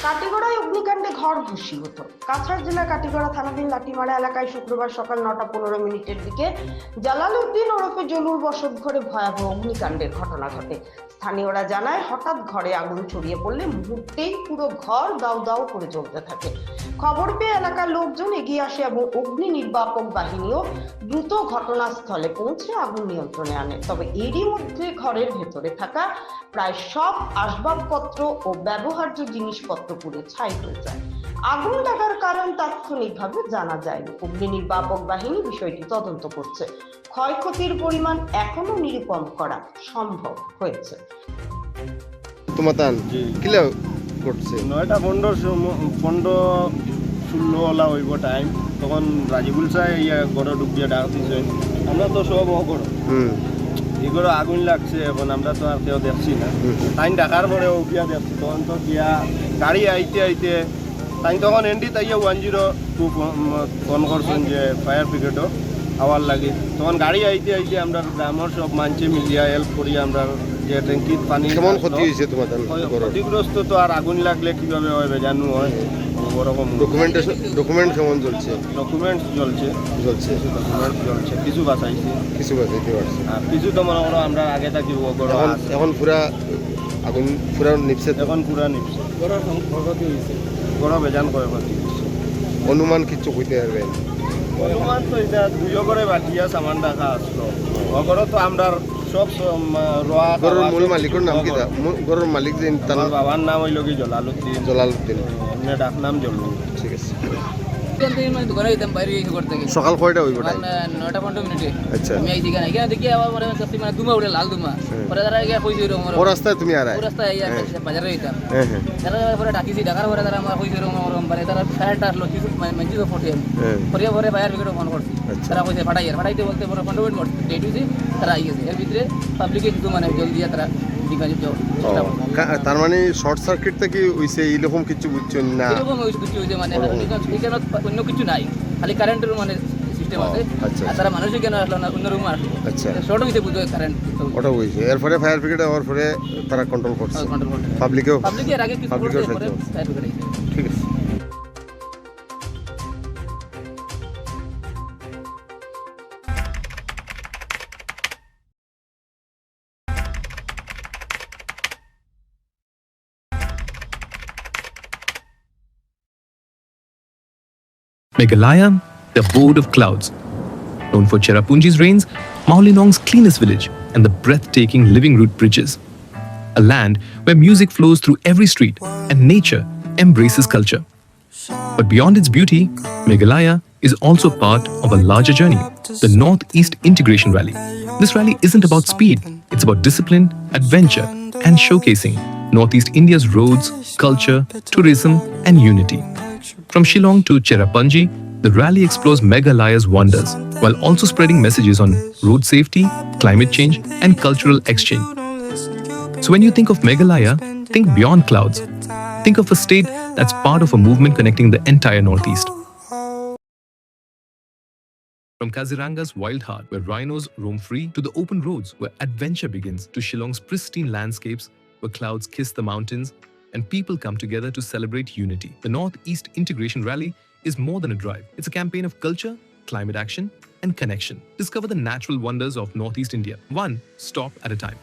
কাটিগড়ায় অগ্নিকাণ্ডে ঘর ভস্মীভূত। কাছাড় জেলার কাটিগড়া থানাধীন লাঠিমারা এলাকায় শুক্রবার সকাল 9:15 দিকে জালালউদ্দিন ওরফে জলুর বসত ঘরে ভয়াবহ অগ্নিকাণ্ডের ঘটনা ঘটে। স্থানীয়রা জানায়, হঠাৎ ঘরে আগুন ছড়িয়ে পড়লে মুহূর্তেই পুরো ঘর দাউ দাউ করে জ্বলতে থাকে। খবর পেয়ে এলাকার লোকজন এগিয়ে আসে এবং অগ্নি নির্বাপক বাহিনীও দ্রুত ঘটনাস্থলে পৌঁছে আগুন নিয়ন্ত্রণে আনে। তবে এরই মধ্যে ঘরের ভেতরে থাকা প্রায় সব আসবাবপত্র ও ব্যবহার্য জিনিসপত্র পুড়ে ছাই হয়ে যায়। আগুন লাগার কারণ তাৎক্ষণিকভাবে জানা যায়নি। অগ্নি নির্বাপক বাহিনী বিষয়টি তদন্ত করছে। ক্ষয়ক্ষতির পরিমাণ এখনো নিরূপণ করা সম্ভব হয়েছে। তোমাতান কিলা করছে 9:15 হইব টাইম, তখন রাজিবুল সাহেব ইয়া গড় ডুবিয়ে ডাক দিছে। আমরা তো সব অগড় এগুলো আগুন লাগছে, এখন আমরা তো আর কেউ দেখছি না। তাই ডাকার পরে উঠিয়া দেখছি, তখন তো গিয়া গাড়ি আইতে আইতে তাই তখন এন্ডি তাইয়া 102 ফোন করছেন যে ফায়ার ব্রিগেডও আওয়ার লাগে। তখন গাড়ি আইতে আইতে আমরা গ্রামের সব মানুষে মিলিয়া হেল্প করি। আমরা যে ট্যাঙ্কির পানি কেমন ক্ষতি হয়েছে তোমাদের? ক্ষতিগ্রস্ত তো আর আগুন লাগলে কিভাবে হবে জানো হয় ওরকম। ডকুমেন্ট কেমন চলছে? ডকুমেন্টস জ্বলছে, ডকুমেন্টস জ্বলছে, কিছু বাঁচাইছে, কিছু বাঁচাইতে পারছে আর কিছু তো মনে করো আমরা আগে থাকি এখন পুরা আগুন পুরা নিপছে, এখন পুরা নিপছে, বড় বেজান করে ক্ষতি হয়েছে। অনুমান কিছু হইতে পারবে? অনুমান তো এটা দুইও করে বাকিয়া সামান রাখা আসলো ওগরও তো আমরা সব রোয়া। গরুর মূল মালিকের নাম কি? গরুর মালিক যে তার বাবার নাম হইল কি জলালউদ্দিন। এমনি ডাক নাম জলু। ঠিক আছে। সকাল কয়টা হইব? 9:15 আচ্ছা, আমি এই দিকে এখানে দেখি আবার মানে দুমা উঠে লাল দুমা পরে তারা গিয়ে কইছে ও রাস্তায় তুমি আর রাস্তায় বাজারে হইতাম। তারা পরে ডাকিছি, ডাকার পরে তারা আমার কইছে মানে তারা ফায়ারটা আসলো কিছু মানে ফোটে পরে পরে ফায়ার ব্রিগেড ফোন করছি। তারা কইছে ফাটাইতে বলতে পরে 15 মিনিট করছে ডেট হইছে, তারা আইছে। এর ভিতরে পাবলিকে কিছু মানে জলদি তারা তার মানে শর্ট সার্কিট থেকে হইছে এরকম কিছু বুঝছেন না? এরকম কিছু হইছে মানে এখানে অন্য কিছু নাই, খালি কারেন্টের মানে সিস্টেম আছে। আর তারা মানুষই কেন আসলো না, অন্য রুমে আসলো। আচ্ছা, শর্ট হইছে বুঝো কারেন্ট ওটা হইছে। এরপরে ফায়ার ব্রিগেড আওয়ার পরে তারা কন্ট্রোল করছে। পাবলিকের আগে কিছু করতে পরে ফায়ার ব্রিগেড। ঠিক আছে। Meghalaya, the abode of clouds. Known for Cherrapunji's rains, Mawlyinong's cleanest village, and the breathtaking living root bridges. A land where music flows through every street and nature embraces culture. But beyond its beauty, Meghalaya is also part of a larger journey, the Northeast Integration Rally. This rally isn't about speed, it's about discipline, adventure, and showcasing Northeast India's roads, culture, tourism, and unity. From Shillong to Cherrapunji, the rally explores Meghalaya's wonders, while also spreading messages on road safety, climate change, and cultural exchange. So when you think of Meghalaya, think beyond clouds. Think of a state that's part of a movement connecting the entire Northeast. From Kaziranga's wild heart, where rhinos roam free, to the open roads where adventure begins, to Shillong's pristine landscapes, where clouds kiss the mountains and people come together to celebrate unity. The Northeast Integration Rally is more than a drive. It's a campaign of culture, climate action, and connection. Discover the natural wonders of Northeast India, one stop at a time.